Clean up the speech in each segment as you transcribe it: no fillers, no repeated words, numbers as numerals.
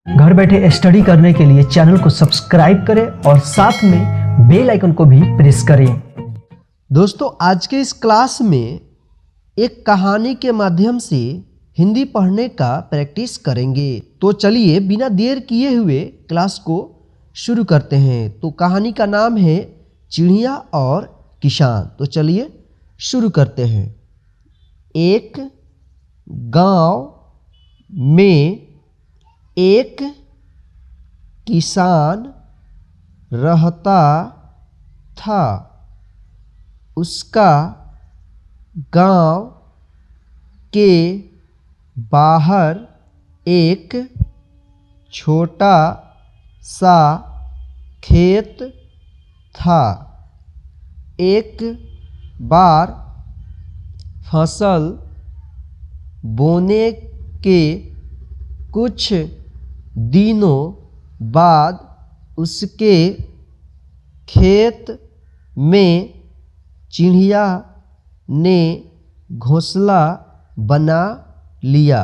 घर बैठे स्टडी करने के लिए चैनल को सब्सक्राइब करें और साथ में बेल आइकन को भी प्रेस करें। दोस्तों, आज के इस क्लास में एक कहानी के माध्यम से हिंदी पढ़ने का प्रैक्टिस करेंगे। तो चलिए बिना देर किए हुए क्लास को शुरू करते हैं। तो कहानी का नाम है चिड़िया और किसान। तो चलिए शुरू करते हैं। एक गांव में एक किसान रहता था। उसका गांव के बाहर एक छोटा सा खेत था। एक बार फसल बोने के कुछ दिनों बाद उसके खेत में चिड़िया ने घोंसला बना लिया।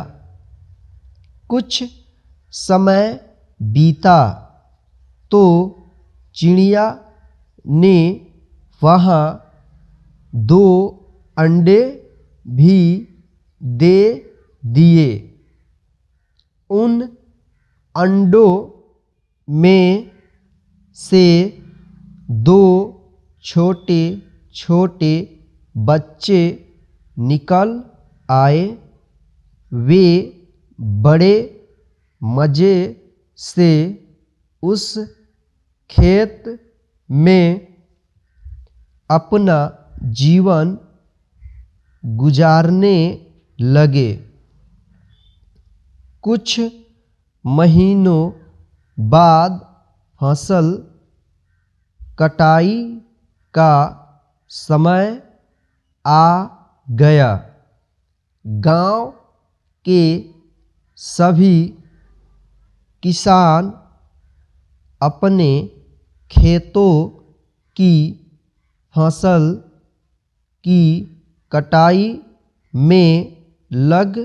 कुछ समय बीता तो चिड़िया ने वहाँ 2 अंडे भी दे दिए। उन अंडों में से 2 छोटे छोटे बच्चे निकल आए। वे बड़े मज़े से उस खेत में अपना जीवन गुजारने लगे। कुछ महीनों बाद फसल कटाई का समय आ गया। गांव के सभी किसान अपने खेतों की फसल की कटाई में लग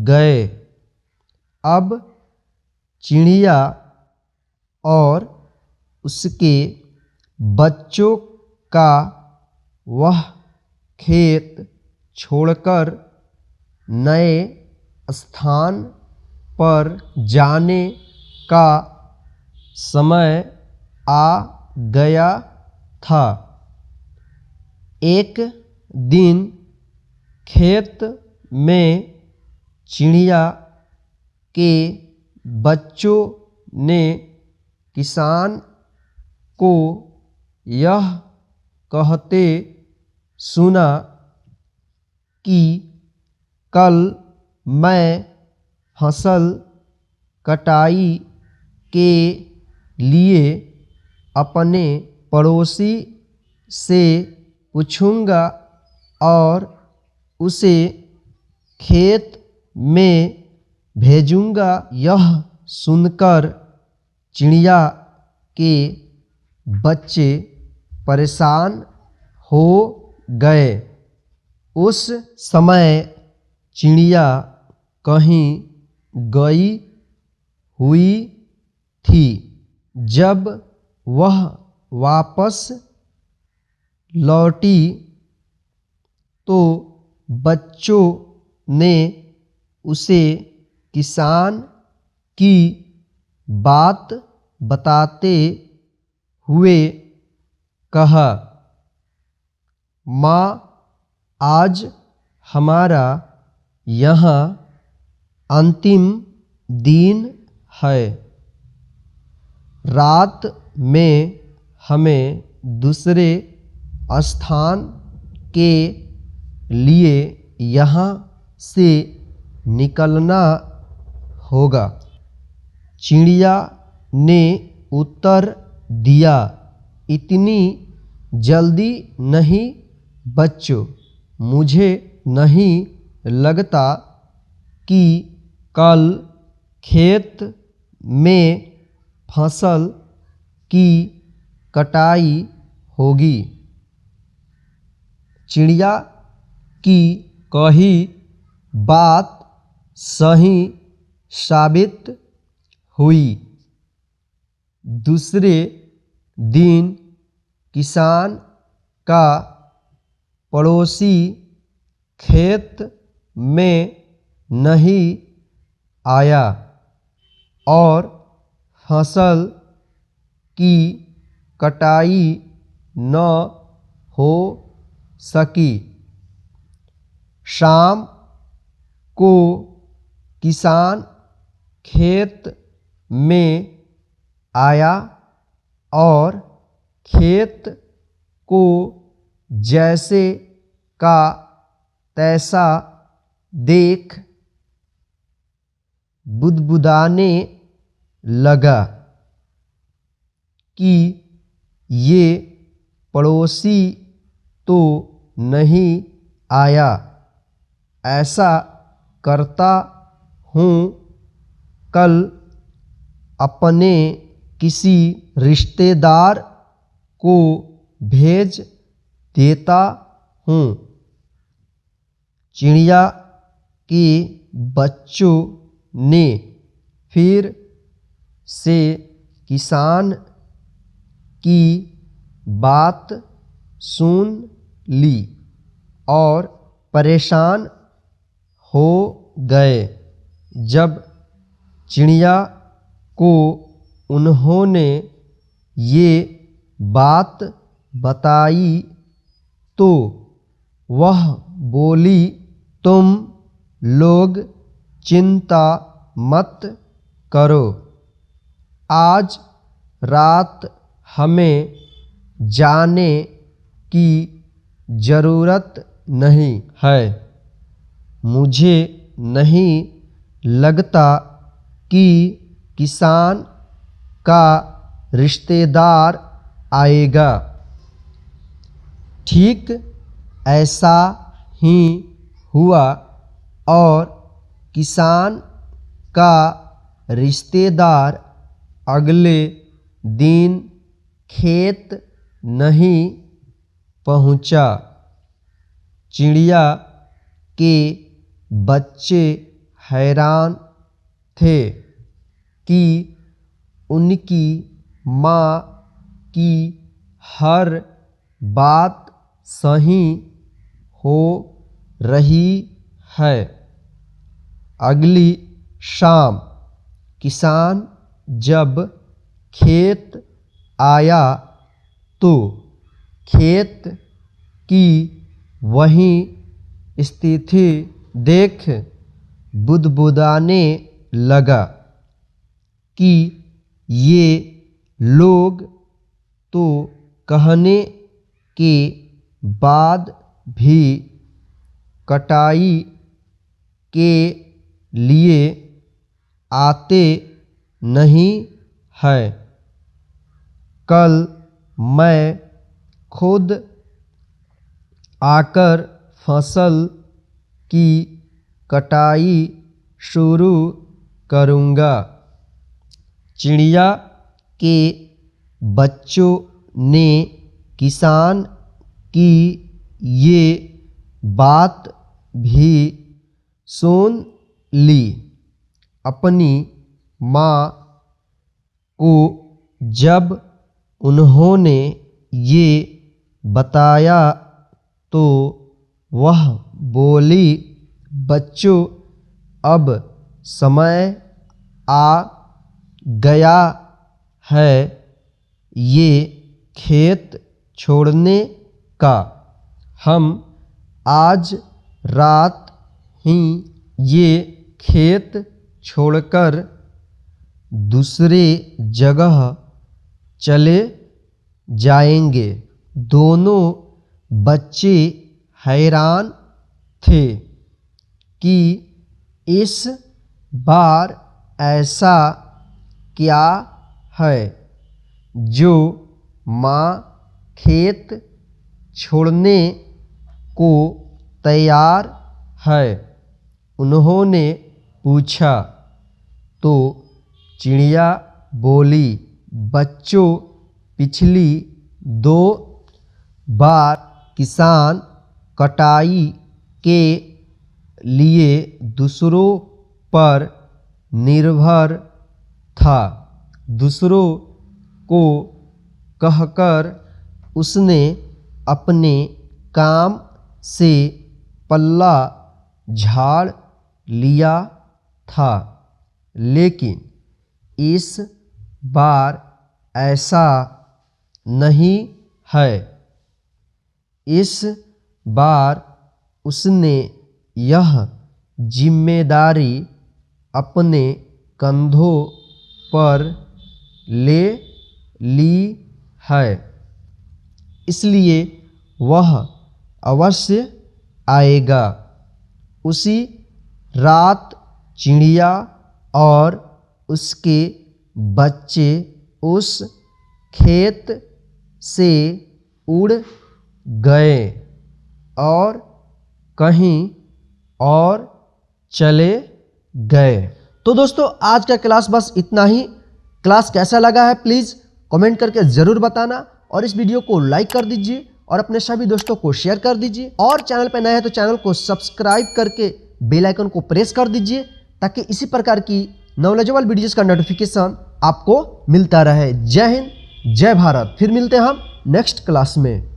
गए। अब चिड़िया और उसके बच्चों का वह खेत छोड़कर नए स्थान पर जाने का समय आ गया था। एक दिन खेत में चिड़िया के बच्चों ने किसान को यह कहते सुना कि कल मैं फसल कटाई के लिए अपने पड़ोसी से पूछूंगा और उसे खेत में भेजूंगा। यह सुनकर चिड़िया के बच्चे परेशान हो गए। उस समय चिड़िया कहीं गई हुई थी। जब वह वापस लौटी तो बच्चों ने उसे किसान की बात बताते हुए कहा, माँ, आज हमारा यहाँ अंतिम दिन है। रात में हमें दूसरे स्थान के लिए यहाँ से निकलना होगा। चिड़िया ने उत्तर दिया, इतनी जल्दी नहीं बच्चों, मुझे नहीं लगता कि कल खेत में फसल की कटाई होगी। चिड़िया की कही बात सही साबित हुई। दूसरे दिन किसान का पड़ोसी खेत में नहीं आया और फसल की कटाई न हो सकी। शाम को किसान खेत में आया और खेत को जैसे का तैसा देख बुदबुदाने लगा कि ये पड़ोसी तो नहीं आया, ऐसा करता हूँ कल अपने किसी रिश्तेदार को भेज देता हूँ। चिड़िया के बच्चों ने फिर से किसान की बात सुन ली और परेशान हो गए। जब चिड़िया को उन्होंने ये बात बताई तो वह बोली, तुम लोग चिंता मत करो, आज रात हमें जाने की ज़रूरत नहीं है। मुझे नहीं लगता कि किसान का रिश्तेदार आएगा। ठीक ऐसा ही हुआ और किसान का रिश्तेदार अगले दिन खेत नहीं पहुंचा। चिड़िया के बच्चे हैरान थे कि उनकी माँ की हर बात सही हो रही है। अगली शाम किसान जब खेत आया तो खेत की वही स्थिति देख बुदबुदाने लगा कि ये लोग तो कहने के बाद भी कटाई के लिए आते नहीं है। कल मैं खुद आकर फसल की कटाई शुरू करूँगा। चिड़िया के बच्चों ने किसान की ये बात भी सुन ली। अपनी माँ को जब उन्होंने ये बताया तो वह बोली, बच्चों अब समय आ गया है ये खेत छोड़ने का। हम आज रात ही ये खेत छोड़कर दूसरे जगह चले जाएंगे। दोनों बच्चे हैरान थे कि इस बार ऐसा क्या है जो माँ खेत छोड़ने को तैयार है। उन्होंने पूछा तो चिड़िया बोली, बच्चों पिछली 2 बार किसान कटाई के लिए दूसरों पर निर्भर था। दूसरों को कहकर उसने अपने काम से पल्ला झाड़ लिया था, लेकिन इस बार ऐसा नहीं है। इस बार उसने यह जिम्मेदारी अपने कंधों पर ले ली है, इसलिए वह अवश्य आएगा। उसी रात चिड़िया और उसके बच्चे उस खेत से उड़ गए और कहीं और चले गए। तो दोस्तों आज का क्लास बस इतना ही। क्लास कैसा लगा है प्लीज़ कमेंट करके ज़रूर बताना और इस वीडियो को लाइक कर दीजिए और अपने सभी दोस्तों को शेयर कर दीजिए और चैनल पर नए हैं तो चैनल को सब्सक्राइब करके बेल आइकन को प्रेस कर दीजिए ताकि इसी प्रकार की नॉलेजेबल वीडियोस का नोटिफिकेशन आपको मिलता रहे। जय हिंद, जय भारत। फिर मिलते हैं हम नेक्स्ट क्लास में।